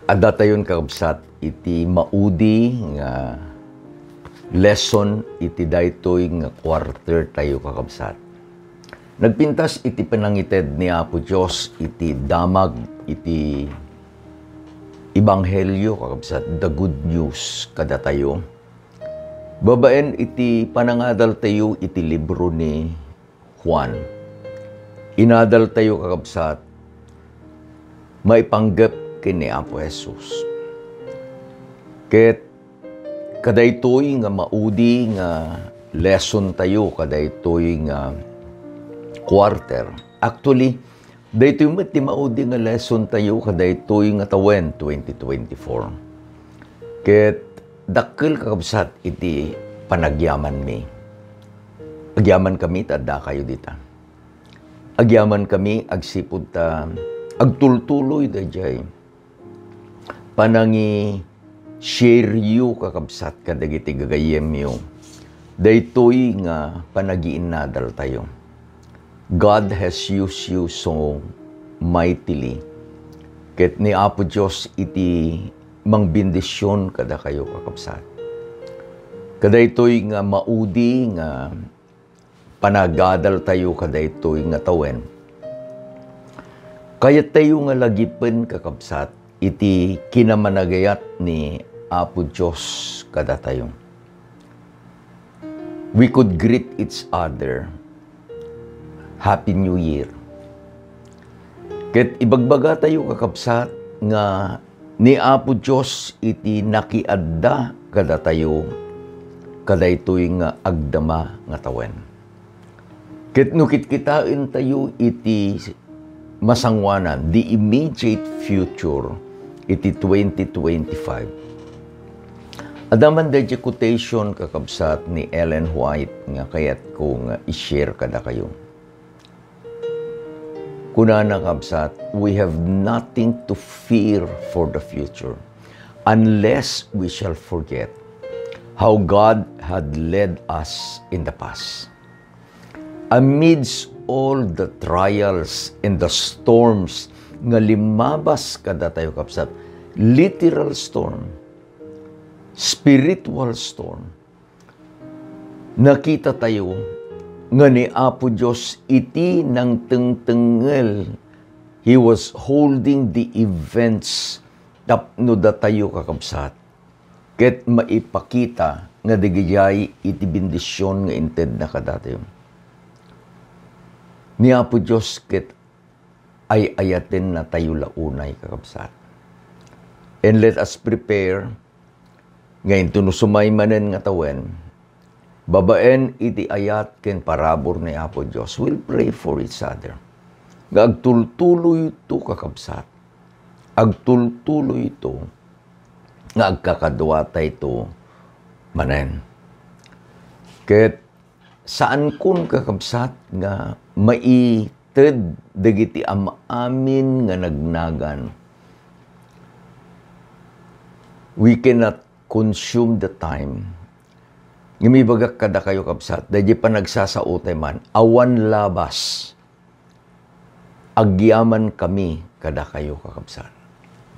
Adatayon kakabsat iti maudi nga lesson iti daytoy nga quarter tayo kakabsat. Nagpintas iti panangited ni Apo Diyos iti damag iti Ebanghelyo kakabsat, the good news kada tayo. Babaen iti panangadal tayo iti libro ni Juan. Inadal tayo kakabsat, maipanggap kini Apo Jesus. Ket kadaytoy nga maudi nga lesson tayo, kadaytoy nga quarter. Actually, daytoy met ti maudi nga lesson tayo kadaytoy nga tawen 2024. Ket dakkel kakabsat iti panagyaman mi. Agyaman kami tadda kayo dita. Agyaman kami agsipud ta agtultuloy dayjay panangi share you kakabsat kadagiti gagayem yo. Daytoy nga panagiinadal tayo. God has used you so mightily. Ket ni Apo Diyos iti mangbindisyon kada kayo kakabsat. Kadaytoy nga maudi nga panagadal tayo kadaytoy nga tawen. Kaya tayo nga lagipen kakabsat iti kinamanagayat ni Apo Diyos kada tayo. We could greet each other. Happy New Year. Ket ibagbaga tayo kakabsat nga ni Apo Diyos iti nakiadda kada tayo kadaytoy nga agdama nga tawen. Ket nukit kitain tayo iti masangwanan, the immediate future, iti 2025. Adaman dadya quotation kakabsat ni Ellen White nga kayat ko nga i-share kada kayo. Kuna na kakabsat, we have nothing to fear for the future unless we shall forget how God had led us in the past. Amidst all the trials and the storms nga limabas kada tayo kapsat, literal storm, spiritual storm, nakita tayo nga ni Apo Diyos iti nang tengtengel. He was holding the events tapno da tayo kakabsat. Ket maipakita nga digayay iti bendisyon nga inted na kada tayo. Ni Apo Diyos ket ay ayaten na tayo launay kakabsat. And let us prepare ngayon tunusumay manen nga tawen. Babaen iti ayat ken parabor ni Apo Diyos. We'll pray for each other. Nga agtultuloy ito kakabsat. Agtultuloy ito. Nga agkakadwata ito manen. Ket saan kun kakabsat nga maited dagiti amin nga nagnagan. We cannot consume the time. Ngimibagak kada kayo kabsat, dadya pa nagsasautay man, awan labas. Agyaman kami kada kayo kakabsat.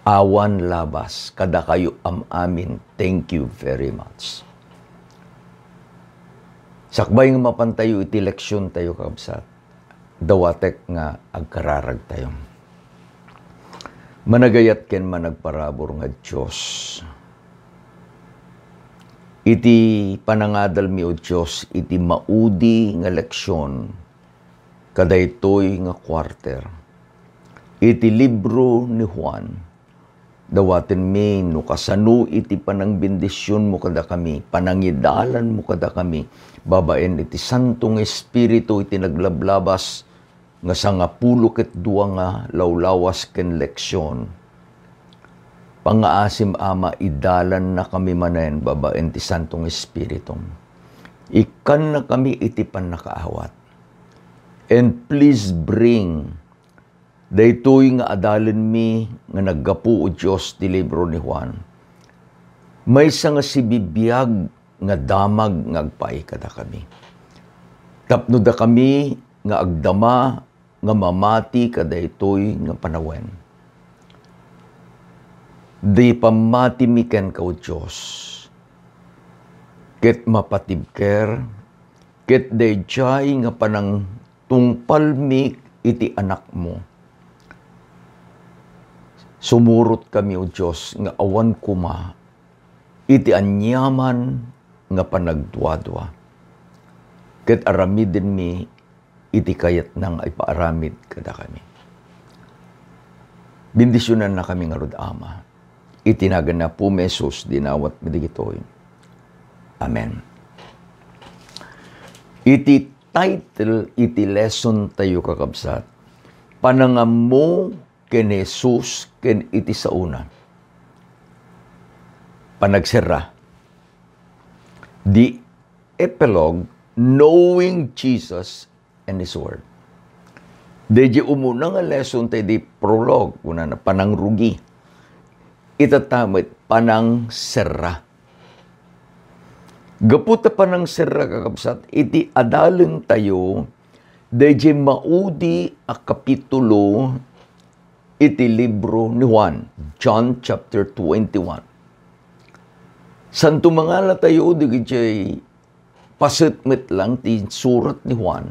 Awan labas, kada kayo amin. Thank you very much. Sakbay nga mapantayo iti leksyon tayo kakabsat. Dawatek nga agkararag tayo. Managayat ken managparabor nga Diyos. Iti panangadal mi o Diyos, iti maudi nga leksyon, kadaytoy nga quarter. Iti libro ni Juan, dawaten mi no kasano iti panangbendisyon mo kada kami, panangidalan mo kada kami, babaen iti Santong Espiritu iti naglablabas, nga sangapulo ket dua nga lawlawas ken leksyon. Pangaasim ama, idalan na kami manen, babaen ti Santong Espiritu. Ikan na kami iti panakaawat. And please bring daytoy nga adalen mi nga naggapu o Diyos ti libro ni Juan. May nga sibibiyag nga damag nga agpay kada kami. Tapno da kami nga agdama nga mamati kadaytoy nga panawen. Di pamatimiken ka o Diyos. Ket mapatibker, ket dayjay nga panang tungpalmi iti anak mo. Sumurot kami o Diyos nga awan kuma, iti anyaman nga panagduadwa. Ket aramidin mi, iti kayat nang ay paaramid kada kami. Bindisyonan na kami nga rod Ama. Itinagan na po mesos dinawat midigitoy. Amen. Iti title, iti lesson tayo kakabsat. Panangamo ken Jesus ken iti sauna. Panagsera. The epilogue, knowing Jesus and His Word. Deji umuna nga lesson tayo di prologue, una na panangrugi. Itatamit panang serra. Gaputa panang serra kakabsat, iti adaleng tayo, deji maudi a kapitulo, iti libro ni Juan, John chapter 21. Santo mangala tayo, deji pasitmit lang ti surat ni Juan.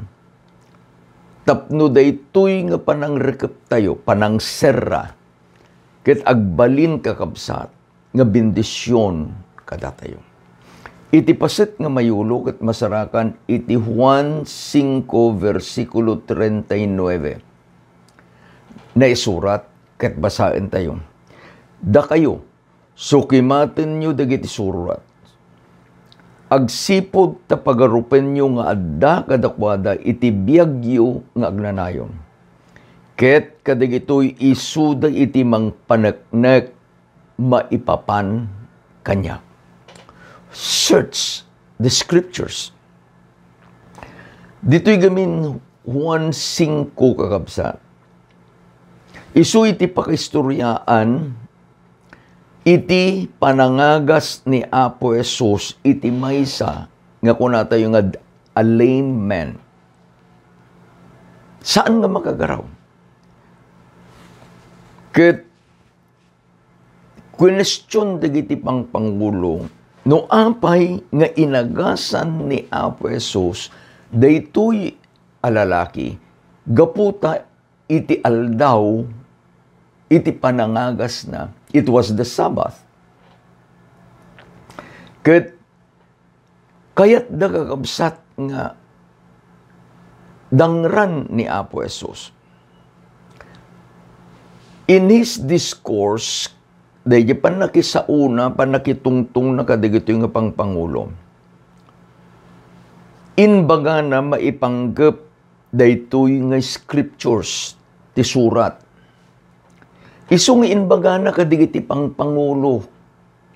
Tapno daytoy nga panang rekep tayo, panang serra, ket agbalin kakabsat, nga bendisyon kada tayo. Iti paset nga mayulo ket masarakan, iti Juan 5 versikulo 39. Na isurat, ket basaen tayo. Da kayo, sukimaten nyo dagiti surat. Agsipod ta pagarupen nyo nga adda kadakwada iti biyagyo nga agnanayon. Ket kadagitoy isuda iti mangpaneknek maipapan kanya. Search the scriptures. Dito'y gamin Juan 5 kakabsat. Isu iti pakistoryaan iti panangagas ni Apo Jesus iti maysa nga kunata yung a lame man. Saan nga makagaraw? Ket question dagiti pangulo no apay nga inagasan ni Apo Jesus daytoy alalaki gaputa iti aldaw iti panangagas na. It was the Sabbath. Ket kayat da kakabsat nga dangran ni Apo Jesus. In his discourse, dahil panakisauna, panakitungtong na kadigito yung pangpangulo. Inbaga na maipanggap daytoy nga scriptures, ti surat. Isong inbaga na kadigiti pangpangulo,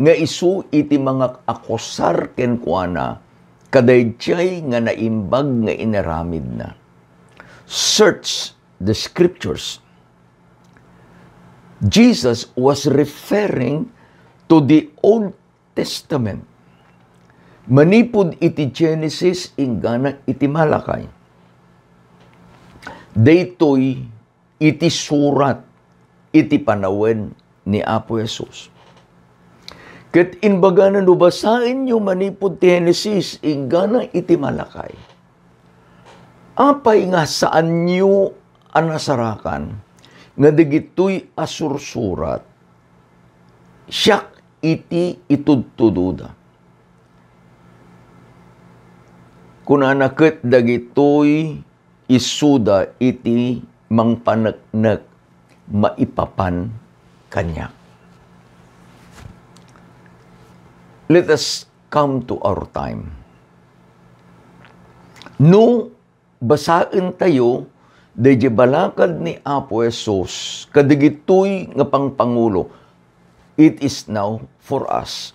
nga isu iti mga akosar ken kuana, kadayjay nga naimbag nga inaramid na. Search the scriptures. Jesus was referring to the Old Testament. Manipod iti Genesis ingana iti Malakay. Daytoy iti surat iti panawen ni Apo Jesus. Ket inbaga na nubasain nyo manipod ti Genesis ingana iti Malakay. Apay nga saan nyo anasarakan nga digitoy asursurat, siyak iti itudtududa. Kunanaket dagitoy isuda iti mangpaneknek maipapan kanya. Let us come to our time. No, basain tayo deje balakad ni Apo Jesus, kadigitoy nga pangpangulo, it is now for us.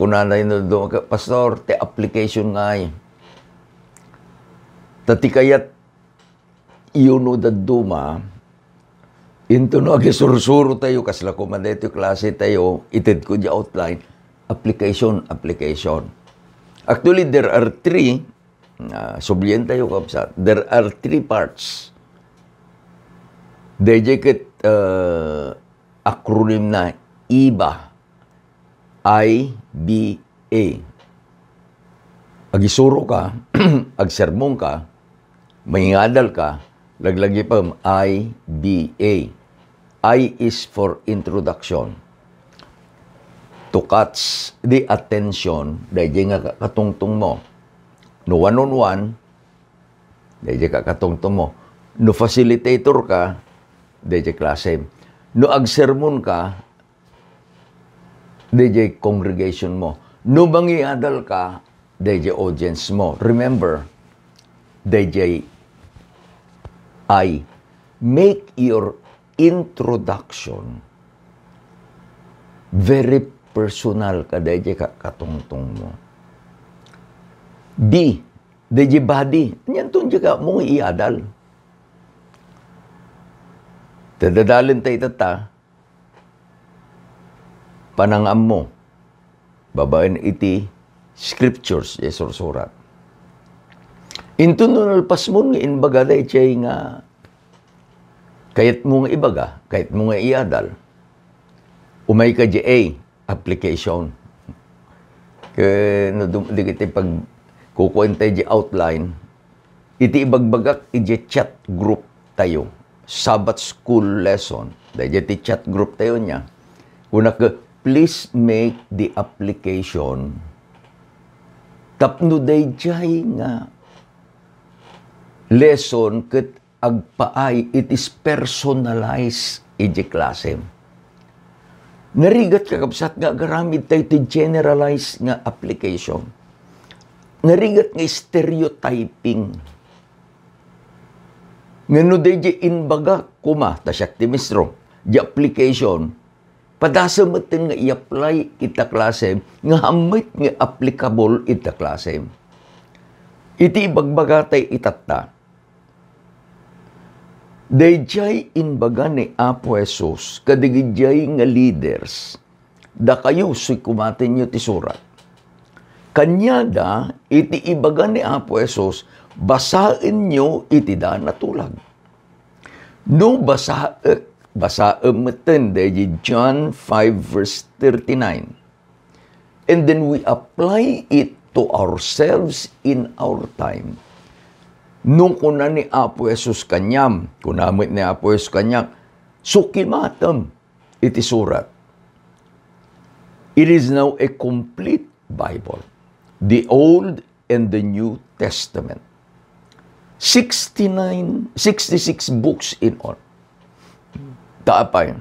Kunanay na do, Pastor, te application nga tati kayat iuno da duma, into no, agisursuro tayo, kasla ko madeto klase tayo, ited ko di outline, application. Actually, there are three, subliyan tayo kapsat. There are three parts. Dejeket acronym na IBA. I-B-A. Agisuro ka, agsermong ka, mangingadal ka, laglagi pa I-B-A. I is for introduction. To catch the attention, dahil nga katungtong mo. No one-on-one, dahil ka katungtong mo. No facilitator ka, dahil klase. No agsermon ka, DJ congregation mo. No mangiadal ka, DJ audience mo. Remember, DJ I, make your introduction very personal ka, DJ katungtong mo. B, DJ body. Yan itong ka mong iadal. Tadadalin tayo tata, panangam mo, babaen iti scriptures, surat. Into nunalpas mo nga inbaga day chay nga kayat mo nga ibaga, kayat mo nga iadal. Umay ka A, application. Kaya di kita pag kukuhin tayo outline, iti ibagbagak iti chat group tayo. Sabbath school lesson. Dahil iti chat group tayo niya. Una ka, please make the application. Tapno day jay nga lesson ket agpaay, it is personalized iti klase. Narigat kakabsat nga garamid tayo iti generalized nga application. Narigat nga stereotyping. Ngano day jay inbaga kuma, tasyak ti mistro, di application, padasa matin nga i-apply ita klase, nga hamit nga applicable ita klase. Iti ibagbagatay itata. Dayjay inbaga ni Apo Jesus, kadigijay nga leaders, da kayo si kumatin nyo ti surat. Kanyada, iti ibaga ni Apo Jesus, basain nyo iti da natulag. No basaen maten dahi John 5 verse 39. And then we apply it to ourselves in our time. Nung kuna ni Apo Jesus kanyam, kunamit ni Apo Jesus kanyam, sukimatam iti surat. It is now a complete Bible. The Old and the New Testament. 66 books in all. Taapay.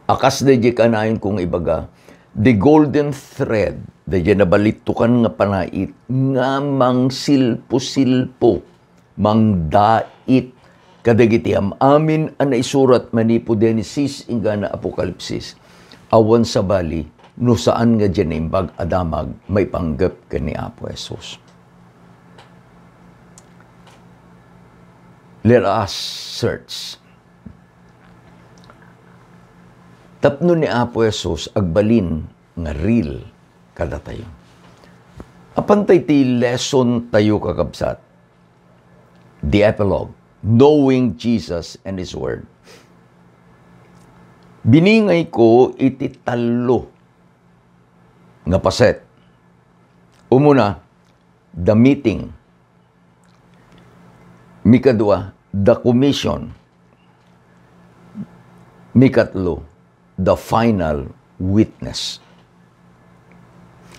Akas na di kanayon kong ibaga, the golden thread, da di nabalitukan nga panait, nga mang silpo-silpo, mang dait, kadagiti amin anay surat manipo Genesis inga na Apokalipsis. Awan sa bali, no saan nga dyan imbag adamag, may panggap ka ni Apo Jesus. Let us search. Tapno ni Apo Jesus agbalin nga real kada tayo. Apantay ti lesson tayo kakabsat. The epilogue, knowing Jesus and His Word. Biningay ko iti talo nga paset. Umuna, the meeting. Mikadua, the commission. Mikatlo, the final witness.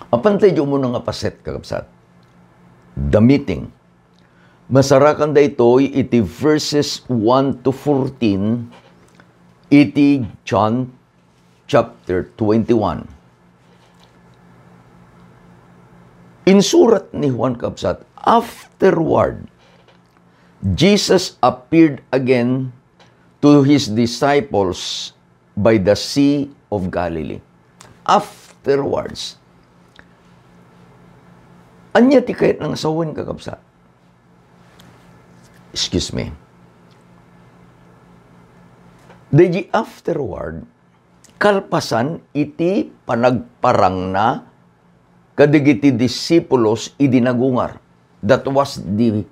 Apantay mo na nga paset kakabsat. The meeting. Masarakan da ito'y iti verses 1 to 14 iti John chapter 21. In surat ni Juan kakabsat, afterward, Jesus appeared again to His disciples by the Sea of Galilee. Afterwards. Anya ti kayat ng asawan kakabsat. Excuse me. Deji afterward, kalpasan iti panagparang na kadigiti disipulos idinagungar. That was the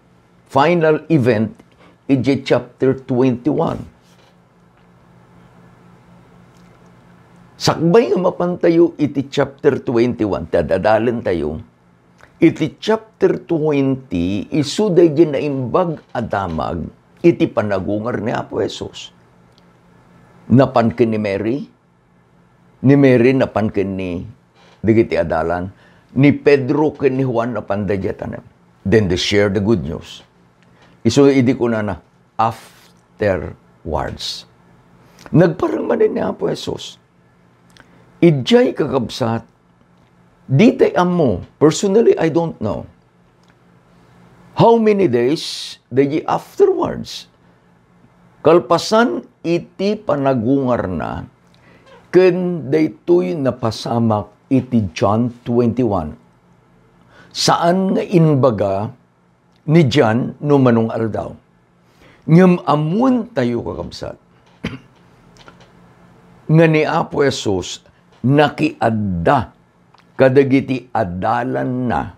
final event in chapter 21. Sakbay nga mapantayo iti chapter 21, tadadalan tayo. Iti chapter 20, isuday din na imbag adamag, iti panagungar ni Apo Jesus. Napankin ni Mary napankin ni digiti adalan, ni Pedro ken ni Juan napandayatan. Then they share the good news. Iso idi ko na afterwards. Nagparang manin ni Apo Jesus. Ijay kakabsat, di tayo mo, personally, I don't know. How many days, dayi afterwards, kalpasan iti panagungar na, ken daytoy napasamak iti John 21. Saan nga inbaga ni John no manong aldaw. Ngem amun tayo kakabsat, nga ni Apo Jesus, nakiadda kadagiti adalan na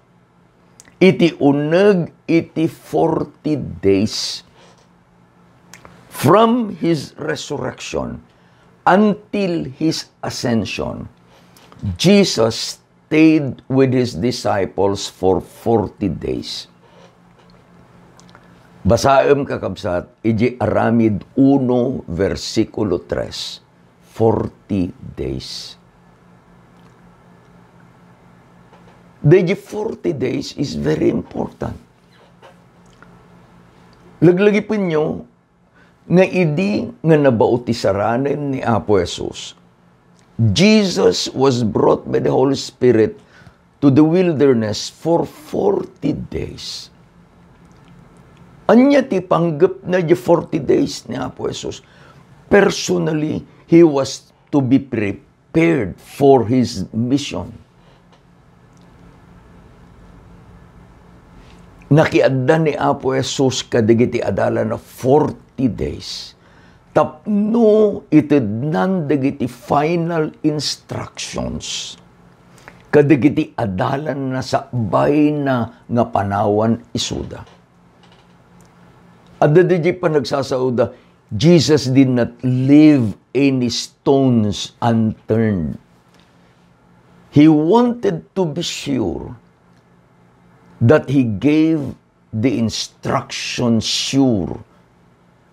iti uneg iti 40 days from His resurrection until His ascension. Jesus stayed with His disciples for 40 days. Basaem kakabsat, iji Aramid 1, versikulo 3. 40 days. The 40 days is very important. Laglagi po nyo, nga idi nga nabautisaраnen ni Apo Jesus. Jesus was brought by the Holy Spirit to the wilderness for 40 days. Anya ti panggap na 40 days ni Apo Jesus. Personally, He was to be prepared for His mission. Nakiadda ni Apo Jesus kadagiti adala na 40 days. Tapno itidnan dagiti final instructions. Kadagiti adalan na sa bay na nga panawan isuda. Adda di pa nagsasauda, Jesus did not leave any stones unturned. He wanted to be sure that He gave the instructions sure,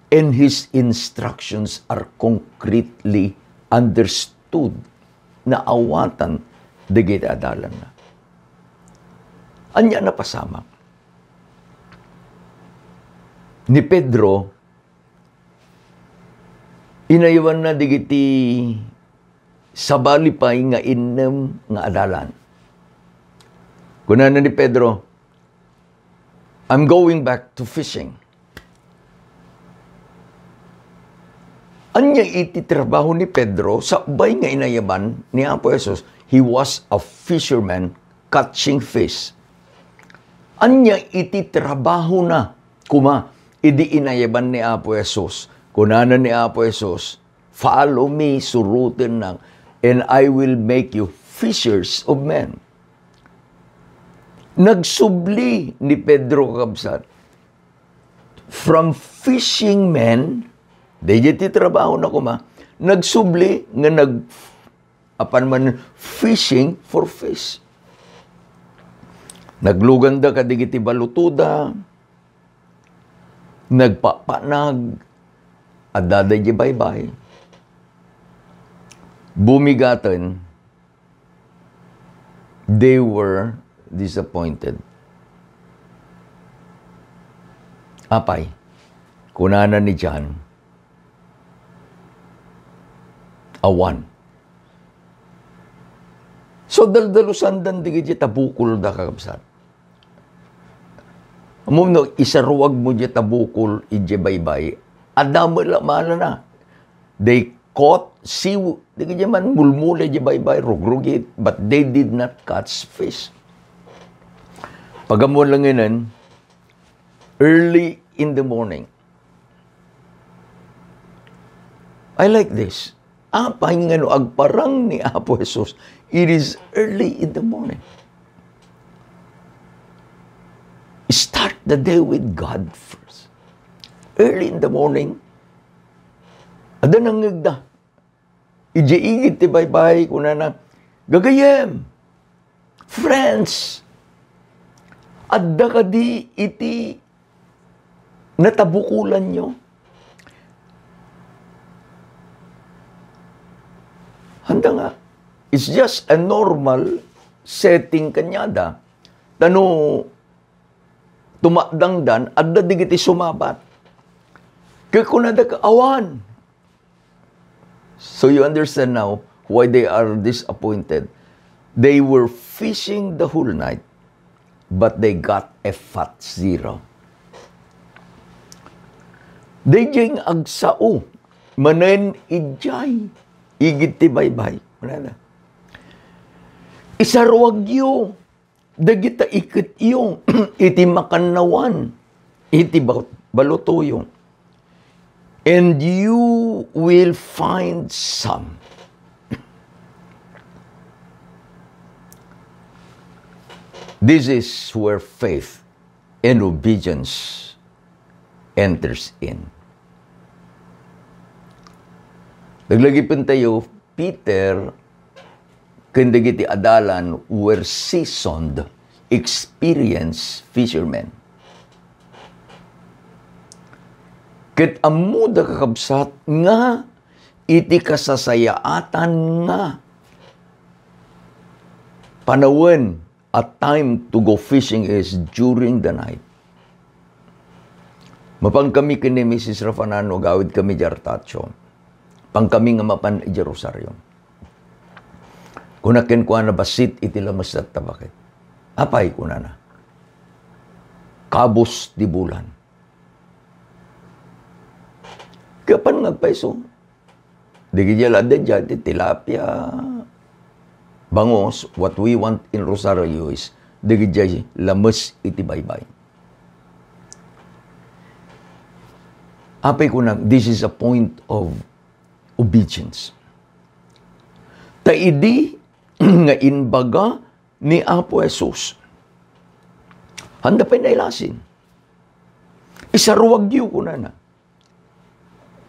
and His instructions are concretely understood na awatan dagiti adalan na. Anya na pasama. Ni Pedro, inayawan na digiti sabali pa nga inem nga adalan. Kunan na ni Pedro, I'm going back to fishing. Anya iti trabaho ni Pedro, sabay nga inayaban ni Apo Jesus, he was a fisherman catching fish. Anya iti trabaho na, idi inayaban ni Apo Jesus. Kunanan ni Apo Jesus, follow me, surutin nang, and I will make you fishers of men. Nagsubli ni Pedro kakabsat. From fishing men, dayjeti trabaho na nagsubli nga fishing for fish. Nagluganda kadigiti balutuda, nagpapanag, adaday di baybay. Bumigatan, they were disappointed. Apay, kunanan ni John, awan. So, daldalusan dan digit tabukol da kakabsat. Amom no, isaruwag mo di tabukol ije baybay. Adamo lamala na. They caught sea, digit man mulmula ije baybay, rugrugit, but they did not catch fish. Pagamon lang yun, early in the morning. I like this. Apay nga no, agparang ni Apo Jesus, it is early in the morning. Start the day with God first. Early in the morning, ada nangigda. Ijiigit ti baybay kuna na, gagayem, friends, adda ka di iti natabukulan nyo. Handa nga, it's just a normal setting kanyada. Tano, tumakdangdan, adda digiti sumabat. Kaya kunada ka awan. So you understand now why they are disappointed. They were fishing the whole night, but they got a fat zero. They jing agsao, manen ijay, igit ti baybay. Manana. Isarwag yo, dagita ikit yung, iti makanawan, iti balutoyo. And you will find some. This is where faith and obedience enters in. Naglagipin tayo, Peter, kandagiti adalan were seasoned, experienced fishermen. Ket amuda kakabsat nga iti kasasayaatan nga panawen at time to go fishing is during the night. Mapang kami kini Mrs. Rafanano, gawid kami jartatyo. Pang kami nga mapan iti Rosario. Kunakin ko na basit iti lamas at tabakit. Apay kuna na. Kabos di bulan. Kapan nagpaiso? Digijala din dyan, tilapia, bangos. What we want in Rosario is digijay lamas iti baybay. Apay ko na, this is a point of obedience. Taidi nga inbaga ni Apo Jesus. Handa pa nailasin. Isaruwag yu ko na.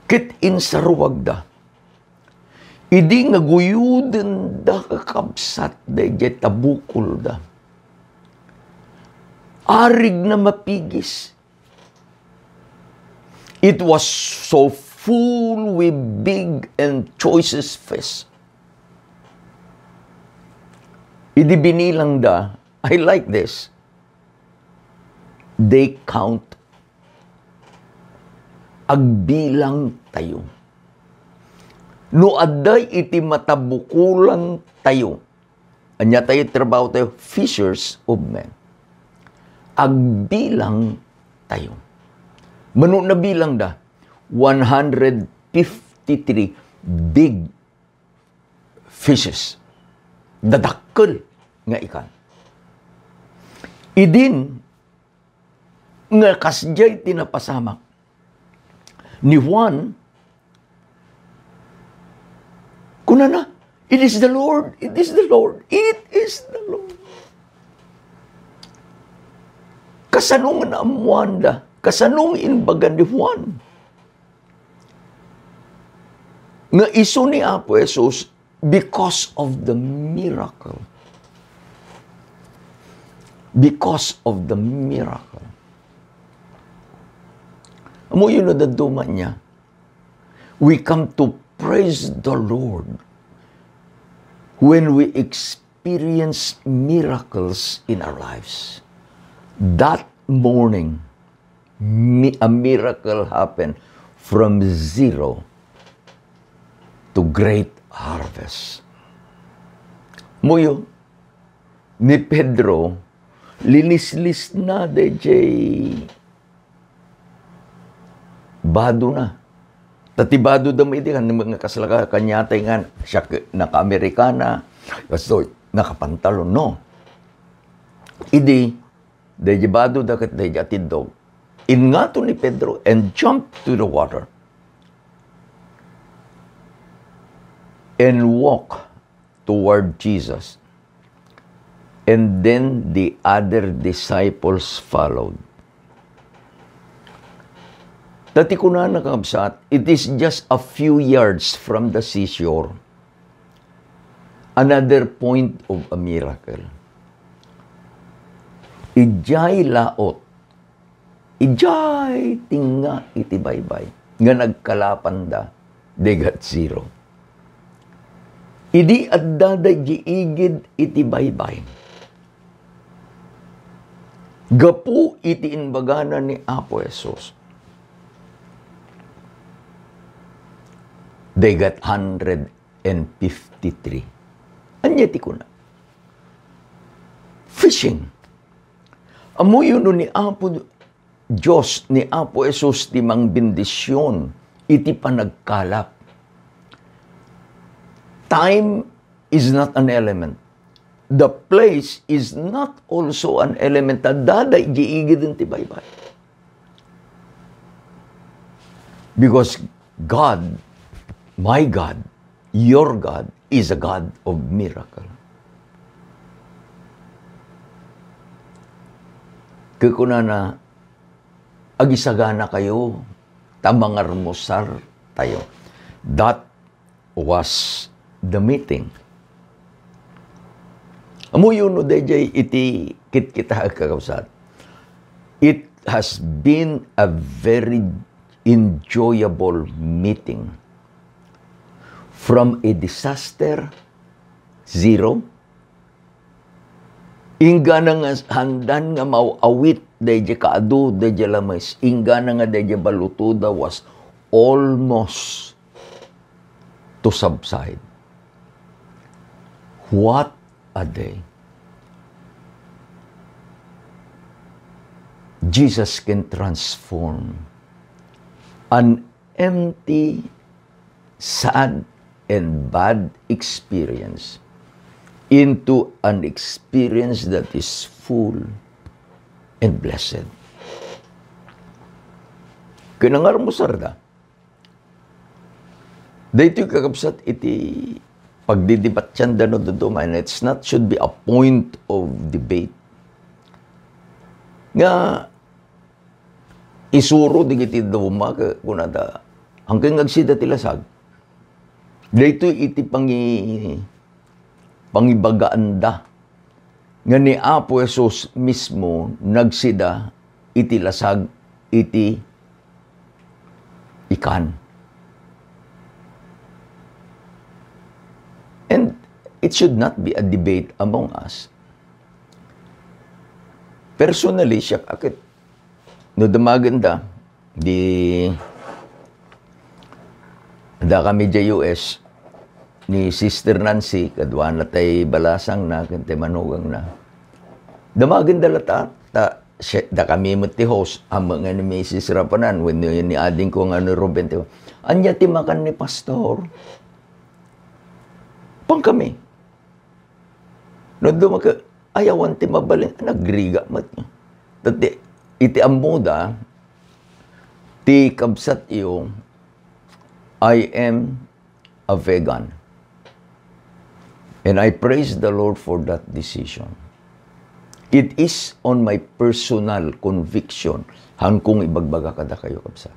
Kit insaruwag da. Idi nga guyuden da kakabsat da ijay tabukol da. Arig na mapigis. It was so full with big and choicest fish. Idi binilang da, I like this. They count agbilang tayo. No adday iti matabukulang tayo. Anya tayo trabaho tayo, fishers of men. Agbilang tayo. Mano na bilang da? 153 big fishes. Dadakkel nga ikan. Idin nga kasjay tinapasamak ni Juan, kuna na, it is the Lord, it is the Lord, it is the Lord. Kasanong na amuanda, kasanong inbagan ni Juan. Nga iso ni Apo Jesus because of the miracle. Because of the miracle. Amo yun na daduma niya. We come to praise the Lord when we experience miracles in our lives. That morning, a miracle happened from zero to great harvest. Muyo, ni Pedro, linis-lis na DJ bado na. Tatibado da may kan mga kasalaka kanyatay nga siya naka-Amerikana, kaso nakapantalon no. Idi dejibado da ket dejatidog. Ingato ni Pedro and jumped to the water and walk toward Jesus. And then the other disciples followed. Dati ko na nakabsat, it is just a few yards from the seashore another point of a miracle. Ijay laot, ijay tinga iti baybay, nga nagkalapanda, degat zero. Idi adda di igid iti baybay. Gapu iti inbagana ni Apo Jesus. Degat 153. Anyati ko na. Fishing. Amuyo no ni Apo Diyos, ni Apo Jesus, ti mang bendisyon, iti panagkalap. Time is not an element. The place is not also an element. Daday, giigid ti baybay. Because God, my God, your God, is a God of miracle. Kukunana, agisagana kayo, tamangarmosar tayo. That was the meeting. Amuyo no dayjay iti kita kakawsat. It has been a very enjoyable meeting. From a disaster, zero, ingga na nga handan nga mauawit dayjay kaadu, dayjay lamis. Ingga na nga dayjay balutuda was almost to subside. What a day. Jesus can transform an empty, sad, and bad experience into an experience that is full and blessed. Kinangar mo sarda. Dahito kakabsat iti pagdidibat yan dano duduma, and it's not should be a point of debate. Nga isuro digiti duma kunada hanggang agsida tilasag. Dahito iti pangibagaanda nga ni Apo Jesus mismo nagsida iti lasag iti ikan. And it should not be a debate among us. Personally, siya akit no damaganda da kami sa US ni Sister Nancy, kadwa na tay balasang na, kante manugang na. Damagin dalata, da kami mati host, amang nga ni Mrs. Rapanan, when ni ading ko nga ni Ruben, anya timakan ni Pastor. Pang kami. No dumaka, ayawan ti mabalin, nagriga mat niya. Tati, iti amuda, ti kabsat iyo, I am a vegan. And I praise the Lord for that decision. It is on my personal conviction hangkong ibagbaga kada kayo kabsat.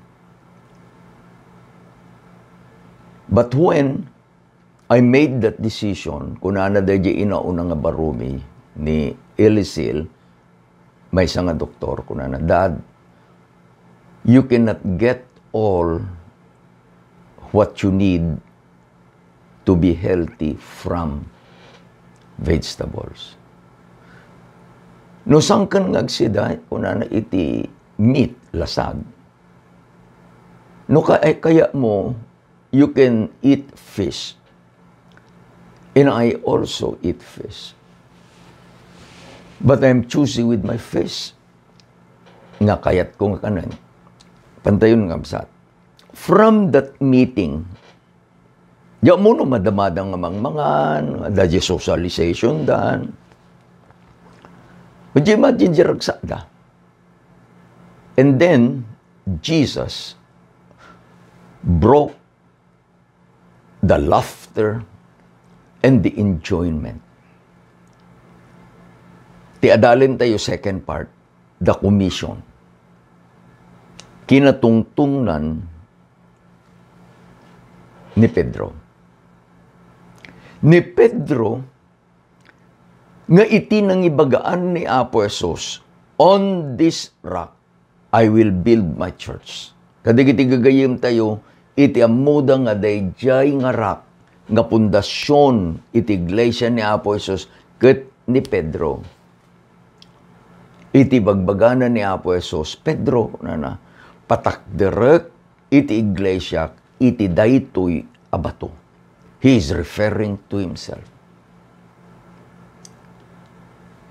But when I made that decision, kunana dayjay inauna nga barumi ni Elisil, may isa nga doktor, kunana, Dad, you cannot get all what you need to be healthy from vegetables. No sangkan ngagsida, kunana iti meat, lasag. No kaya mo, you can eat fish. And I also eat fish. But I'm choosy with my fish. Nga kayat ko nga kanan. Pantayon nga absat. From that meeting, di mo no madamadang nga mangmangan, da socialization dan. Would you imagine da? And then, Jesus broke the laughter and the enjoyment. Tiadalin tayo second part, the commission. Kinatungtungnan ni Pedro. Ni Pedro, nga iti nangibagaan ni Apo Jesus, on this rock, I will build my church. Kadigiti gagayim tayo, iti amuda nga dayjay nga rock, nga pundasyon iti iglesia ni Apo Jesus, ket ni Pedro. Iti bagbagana ni Apo Jesus, Pedro, patakderek iti iglesia, iti daytoy abato. He is referring to himself.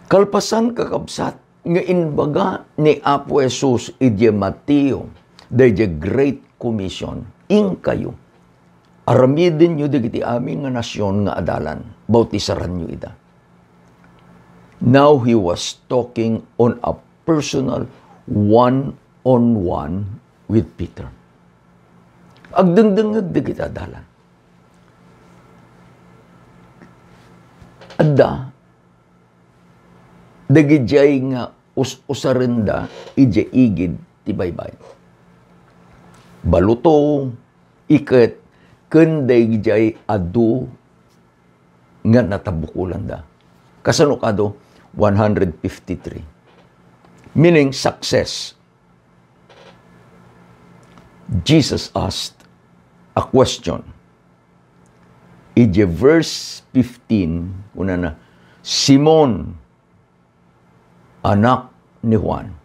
Kalpasan kakabsat, nga inbaga ni Apo Jesus iti Mateo, the Great Commission, ing kayo, aramidin nyo digiti aming nga nasyon nga adalan, bautisaran nyo ida. Now he was talking on a personal one-on-one with Peter. Agdengdengag digiti adalan. Adda, dagijay nga usarenda ije igid ti baybay. Baluto, iket, kenday jay adu nga natabukulan da. Kasano kado 153. Meaning success. Jesus asked a question. Ije verse 15, una na, Simon, anak ni Juan,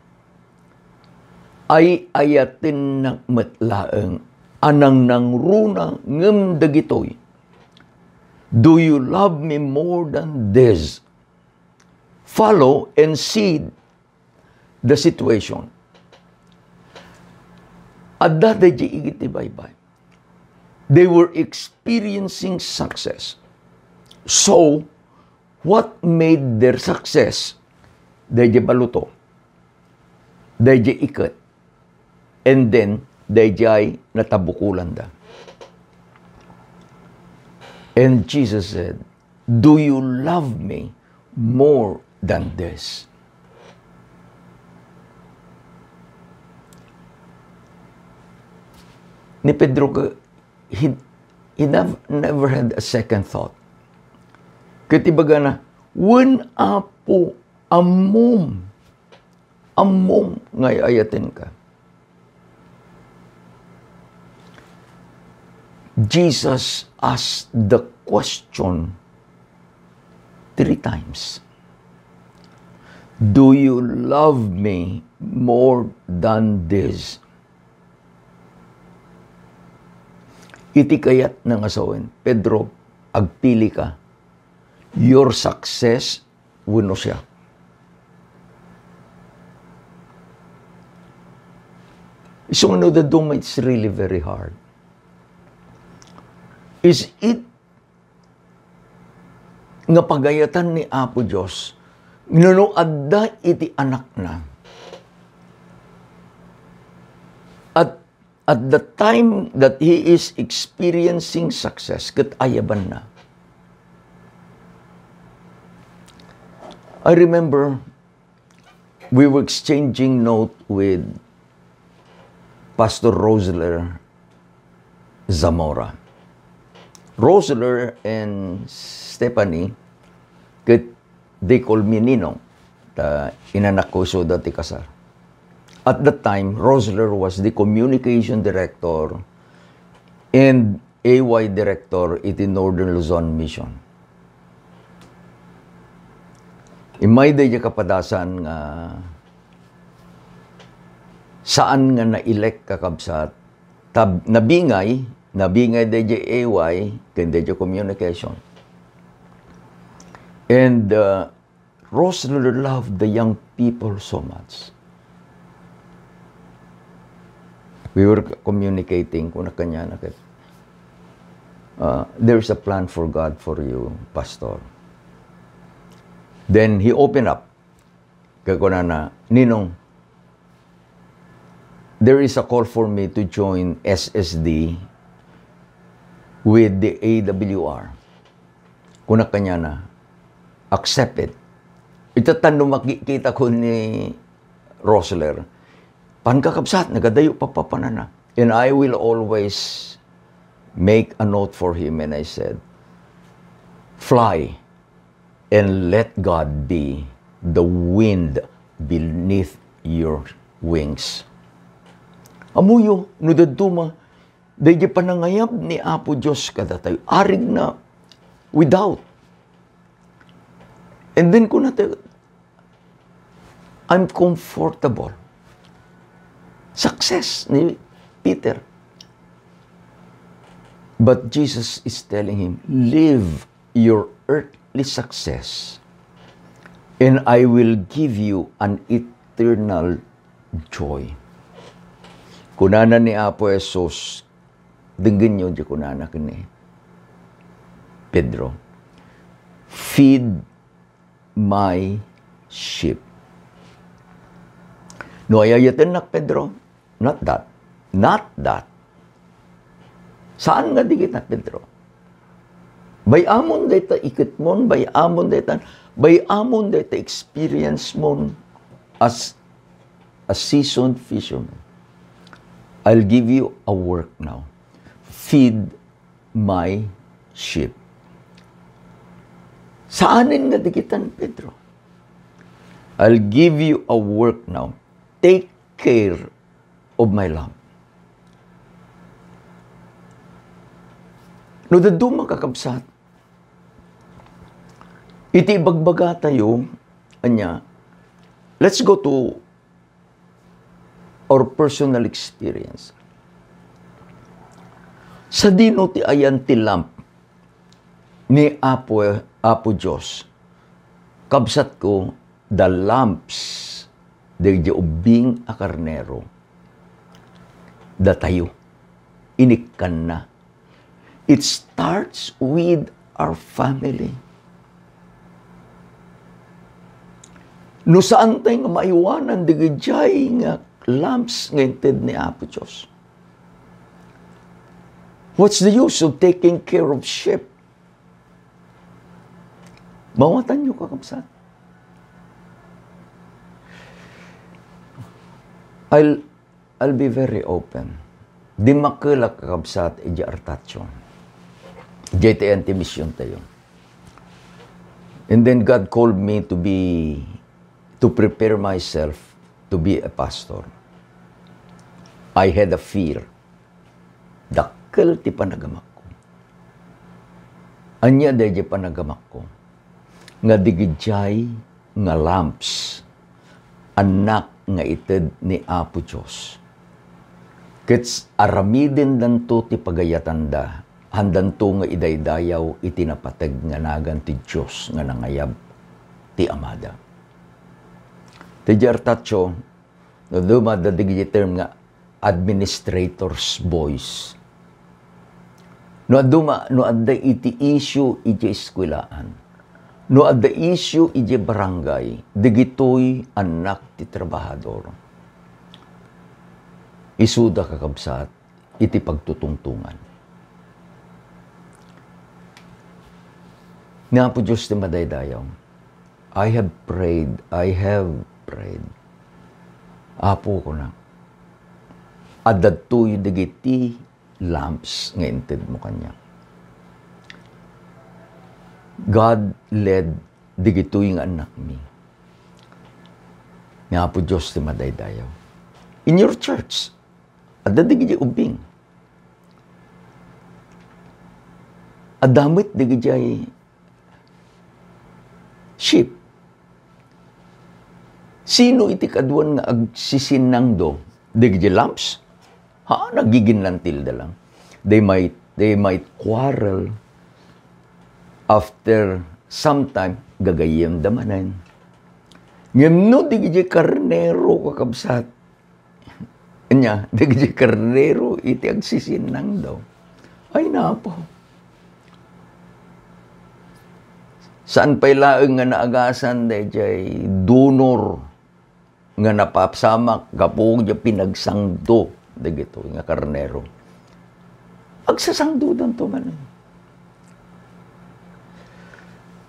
ay ayatin na matlaeng anang nangruna ngem dagitoy. Do you love me more than this? Follow and see the situation. Adda dahi igiti baybay. They were experiencing success. So, what made their success? Dahi baluto. Dahi ikat. And then, dahi natabukulan da. And Jesus said, do you love me more than this? Ni Pedro, he never had a second thought. Katibaga na, when apo amom ngay ayatin ka. Jesus asked the question 3 times. Do you love me more than this? Iti kayat ng asawin, Pedro, agpili ka. Your success, wano siya. So, the doom, it's really very hard. Is it nga pagayatan ni Apo Diyos, adda iti anak na. At the time that he is experiencing success, kat ayaban na. I remember we were exchanging note with Pastor Rosler Zamora. Rosler and Stephanie, they call me Ninong, inanak ko so dati kasar. At that time, Rosler was the communication director and AY director at the Northern Luzon Mission. Imay day kapadasan nga saan nga na-elect kakabsat, nabingay day AY, kundi communication. And Rosler loved the young people so much. We were communicating kung na kanya there's a plan for God for you, Pastor. Then he opened up. Kaya na, Ninong, there is a call for me to join SSD with the AWR. Kung na kanya na, accept it. Ito tanong makikita ko ni Rosler. Pankakabsat, nagadayo papapanana. And I will always make a note for him. And I said, Fly and let God be the wind beneath your wings. Amuyo, no daduma, dahil panangayab ni Apo Diyos kada tayo, arig na without. And then kung natin, I'm comfortable. Success ni Peter. But Jesus is telling him, live your earthly success, and I will give you an eternal joy. Kunana ni Apo Jesus, dinggin nyo di kunana kini Pedro, feed my sheep. No ayayatin nak Pedro, not that. Saan nga di kita, Pedro? Bay amon data ikit mon, bay amon data experience mon as a seasoned fisherman. I'll give you a work now. Feed my sheep. Saanin nga di kita, Pedro? I'll give you a work now. Take care of my lamb. No, daduma kakabsat. Iti bagbaga tayo, anya, let's go to our personal experience. Sa dino ti ayan ti lamp ni Apo Diyos, kabsat ko, the lamps, di ubing a karnero, da tayo, inikkan na. It starts with our family. No saan tayo nga maiwanan, digijay nga lamps ngayon ni Apo Diyos. What's the use of taking care of sheep? Mawatan nyo kakabsat. I'll be very open. Di makila kakabsat iji artatyo. JTN mission tayo. And then God called me to prepare myself to be a pastor. I had a fear. Dakkel ti panagamak ko. Anya dahi panagamak ko. Nga digijay nga lamps. Anak nga ited ni Apo Diyos. Kits aramidin danto ti pagayatanda. Handan to nga idaydayaw itinapateg nga nagan ti Diyos nga nangayab ti amada. Ti jartatyo, no dumada digiti term nga administrator's voice. No adda iti issue iti eskwelaan. No adda issue iti barangay, digitoy anak ti trabahador. Isuda kakabsat iti pagtutungtungan. Nga po Diyos ti madaydayaw. I have prayed. Apo ko na. Adadtoy digiti lamps nga inted mo kanya. God led digitoy nga anak mi. Nga po Diyos ti madaydayaw. In your church, adad digiti ubing. Adamit digiti sheep. Sino iti kaduan nga agsisinang do? Digiti lamps? Nagiginlantil da lang. They might quarrel. After some time, gagayem damanan. Ngem no, digiti karnero kakabsat. Anya, digiti karnero iti agsisinang do. Ay napo. Saan pa'y laeng nga naagasan dayjay donor nga napapsamak kapog di pinagsangdo dagito nga karnero. Agsasangdo dan to man.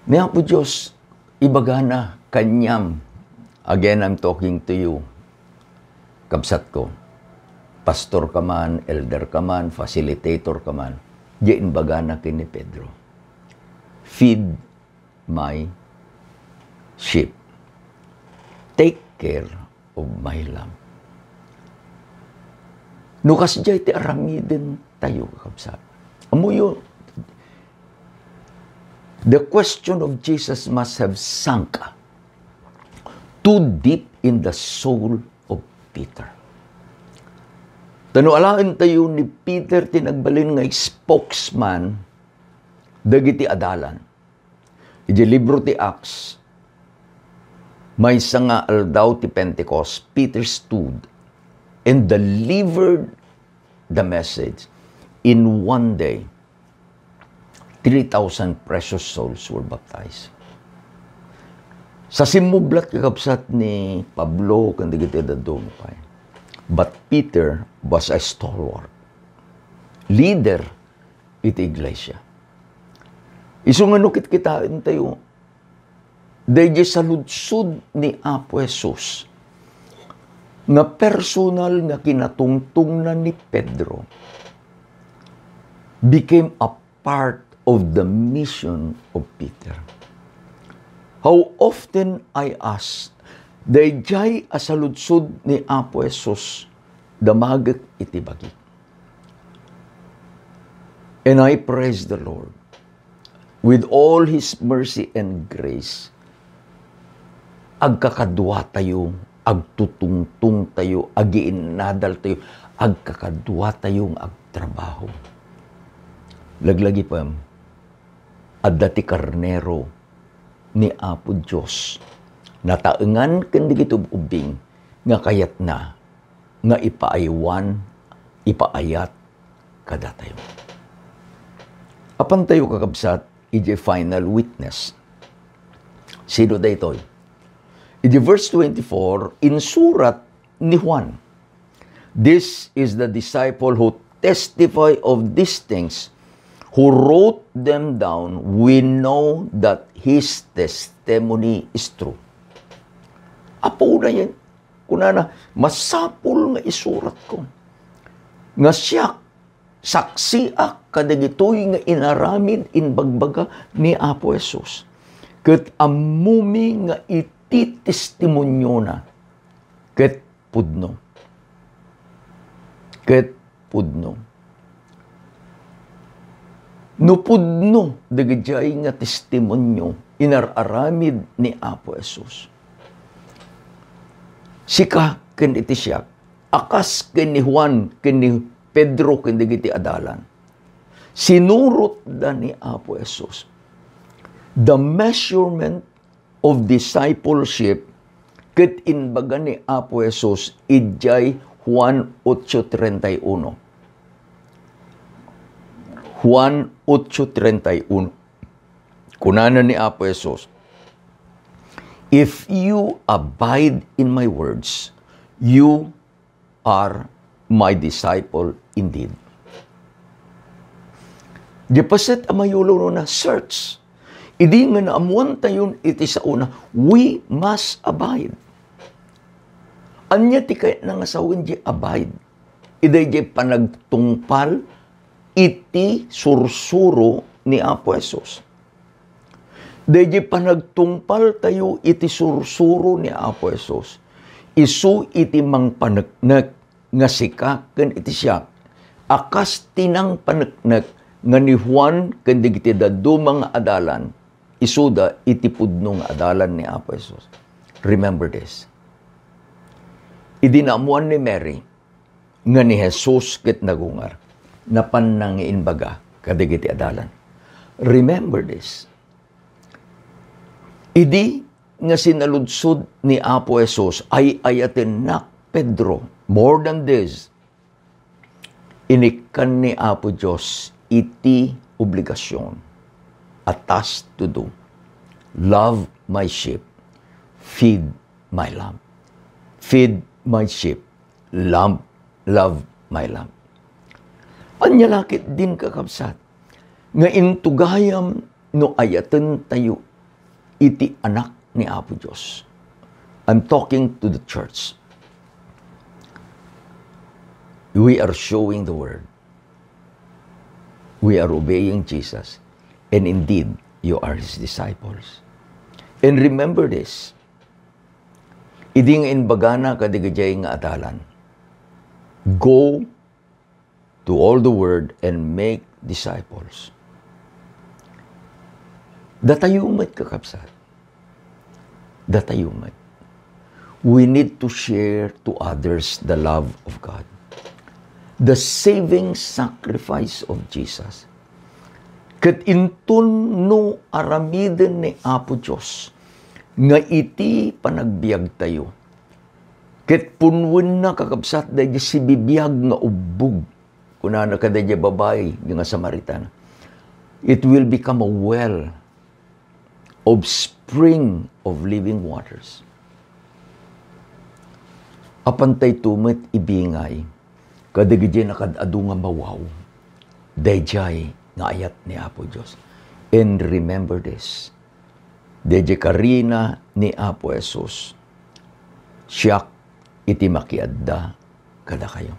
Niya po Diyos, ibagana kanyam. Again, I'm talking to you. Kabsat ko. Pastor ka man, elder ka man, facilitator ka man. Diyan bagana kini Pedro. feed my sheep. Take care of my lamb. Nukas jay ti aramiden tayo, kakabsat. Amuyo, the question of Jesus must have sunk too deep in the soul of Peter. Tanualaan tayo ni Peter tinagbalin nga spokesman dagiti adalan. Iti libro ti Acts, may nga aldaw ti Pentecost, Peter stood and delivered the message. In one day, 3,000 precious souls were baptized. Sa simublat kakabsat ni Pablo, kundi kita dadumapay. But Peter was a stalwart, leader iti iglesia. Iso nga nukit kitain tayo, dahil sa ludsud ni Apo Jesus, nga personal nga kinatungtung na ni Pedro, became a part of the mission of Peter. How often I ask, dayjay asaludsod ni Apo Jesus, damagak iti bagi. And I praise the Lord. With all His mercy and grace, agkakadwa tayo, agtutungtung tayo, agiinadal tayo, agkakadwa tayong agtrabaho. Laglagi pa, adati karnero ni Apo Diyos, nataengan kendi kitub ubing, nga kayat na, nga ipaaywan, ipaayat, kada tayo. Apan tayo kakabsat, iti final witness. Sino da ito? Iti verse 24, in surat ni Juan, this is the disciple who testify of these things, who wrote them down. We know that his testimony is true. Apo na yan. Kunana, masapul nga isurat ko. Nga siya, saksiak kadagitoy nga inaramid in bagbaga ni Apo Jesus. Ket amumi nga iti testimonyo na. Ket pudno. Ket pudno. No pudno dagijay nga testimonyo inararamid ni Apo Jesus. Sika ken iti siya, akas ken ni Juan, ken ni Pedro, ken digiti adalan. Sinurot da ni Apo Jesus the measurement of discipleship ket inbaga ni Apo Jesus idjay Juan 8:31. Juan 8:31. Kunana ni Apo Jesus, if you abide in my words, you are my disciple indeed. Di paset amayulo na search. Idi nga naamuan tayon iti sa una, we must abide. Anya ti kaya nangasawin di abide. Iday di panagtungpal iti sursuro ni Apo Jesus. Dahil panagtungpal tayo iti sursuro ni Apo Jesus, isu iti mang panagnak nga sika ken iti siya. Akas tinang panagnak nga ni Juan ken digiti daddu mga adalan, isuda iti pudno nga adalan ni Apo Jesus. Remember this. Idinamuan ni Mary nga ni Jesus ket nagungar, napan nang inbaga kadigiti adalan. Remember this. Idi nga sinaludsod ni Apo Jesus ay ayaten na Pedro. More than this, inikan ni Apo Diyos iti obligasyon, a task to do. Love my sheep, feed my lamb. Feed my sheep, love my lamb. Panyalakit din kakabsat, nga intugayam no ayaten tayo iti anak ni Apo Diyos. I'm talking to the church. We are showing the word. We are obeying Jesus. And indeed, you are His disciples. And remember this, idi nga inbagana kadigajay nga atalan. Go to all the world and make disciples. Datayumat kakabsat. Datayumat. We need to share to others the love of God. The saving sacrifice of Jesus. Ket intun no aramiden ni Apo Diyos, nga iti panagbiag tayo. Ket punwen na kakabsat dahil si bibiyag nga ubog, kuna na kada babae nga Samaritan. It will become a well of spring of living waters. Apantay tumet ibingay, kadagidya nakadado nga mawaw, dayjay nga ayat ni Apo Diyos. And remember this, dayjay karina ni Apo Jesus, siyak iti makiadda kada kayo.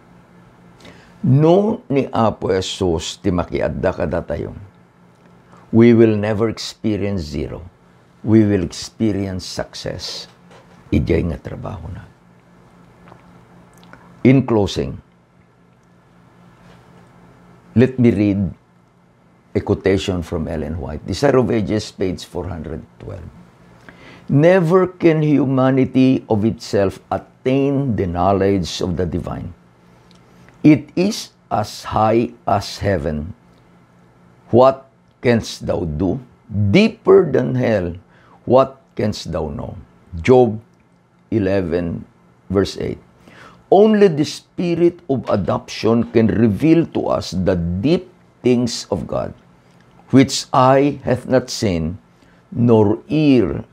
No ni Apo Jesus ti makiadda kada tayo, we will never experience zero. We will experience success. Ijay nga trabaho na. In closing, let me read a quotation from Ellen White, Desire of Ages, page 412. Never can humanity of itself attain the knowledge of the divine. It is as high as heaven. What canst thou do? Deeper than hell, what canst thou know? Job 11, verse 8. Only the spirit of adoption can reveal to us the deep things of God, which eye hath not seen, nor ear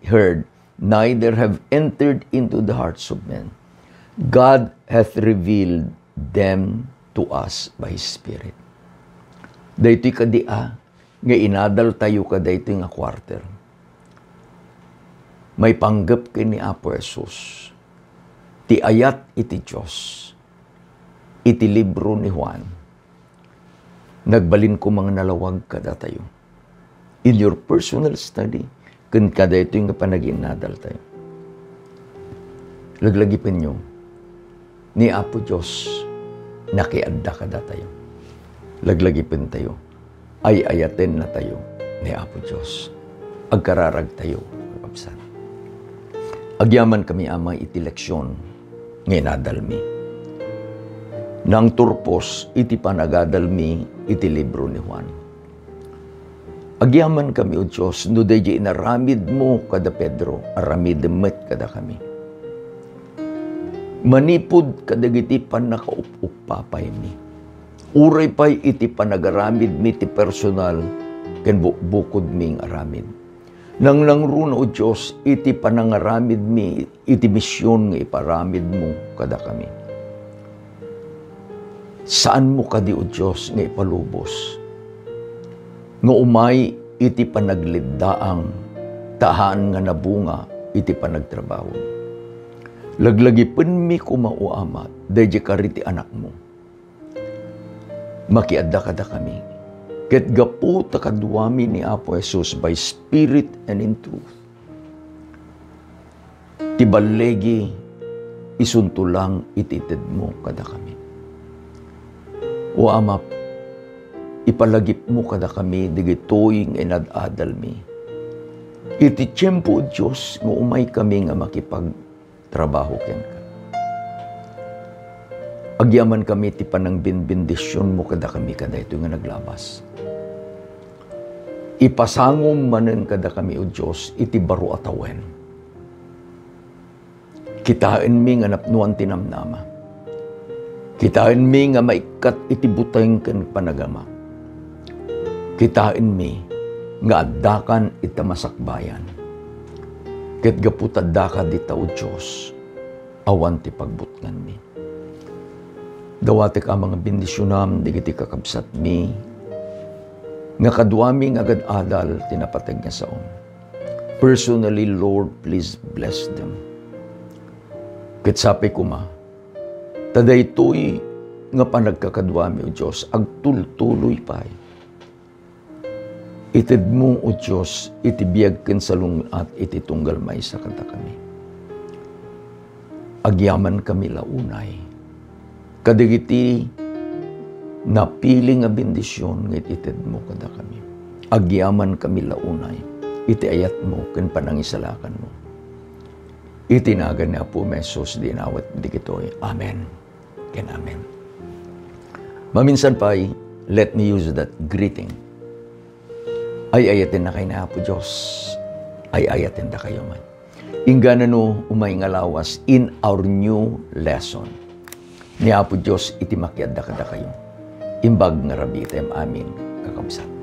heard, neither have entered into the hearts of men. God hath revealed them to us by His Spirit. Daytoy kadia, nga inadal tayo kadaytoy nga quarter. May panggap kini Apo Jesus. Ti ayat iti Diyos. Iti libro ni Juan. Nagbalin ko mga nalawag kada tayo. In your personal study, kun kada ito yung panaginadal tayo. Laglagipin nyo, ni Apo Diyos, nakiadda kada tayo. Laglagipin tayo, ay ayaten na tayo ni Apo Diyos. Agkararag tayo, kapapsan. Agyaman kami amay iti leksyon, nginadalmi. Nang turpos, iti panagadalmi, iti libro ni Juan. Agyaman kami, O Diyos, no deje inaramid mo kada Pedro, aramid met kada kami. Manipod kadagiti panakaup-upapay mi. Uray pa'y iti panagaramid mi ti personal, ken bukod ming aramid. Nang langruno, O Diyos, iti panangaramid mi, iti misyon nga iparamid mo kada kami. Saan mo kadi, O Diyos, nga ipalubos? Nga umay iti panagliddaang, tahaan nga nabunga, iti panagtrabaho. Laglagipin mi kumauamat, dayjay kariti anak mo. Makiadda kada kami. Ket gapu takadwami ni Apo Jesus by Spirit and in truth. Tibalegi isuntulang ititid mo kada kami. O Ama, ipalagip mo kada kami digitoy nga inadadal mi. Iti tiyempo, Diyos, nga umay kami nga makipagtrabaho ken ka. Agyaman kami ti panang binbindisyon mo kada kami kada ito nga naglabas. Ipasangom manen kada kami, O Diyos, iti baro atawen. Kitain mi nga napnuan tinamnama. Kitain mi nga maikat iti buteng ken panagama. Kitain mi nga addakan ita masakbayan. Ket gaputadda di ta, O Diyos, awan ti pagbutngan mi. Dawati ka mga bendisyonam, digiti kakabsat mi, nga kadwaming agad adal, tinapatag nga saon. Personally, Lord, please bless them. Kitsapi ko ma, tadaytoy nga panagkakadwami, O Diyos, agtultuloy pa'y. Itid mo, O Diyos, itibiyag ken salung at iti tunggal may sa kanta kami. Agyaman kami launay. Kadigiti napili nga bendisyon ngit itid mo kada kami. Agyaman kami launay. Iti ayat mo ken panangisalakan mo. Itinagan na po mesos dinawat dikitoy. Amen. Ken amen. Maminsan pa'y, let me use that greeting. Ay ayatin na kayo na po Diyos. Ay ayatin na kayo man. Ingana no umay nga lawas in our new lesson. Ni Apo Diyos iti makyad da kada kayo. Imbag nga rabitem amin kakamsat.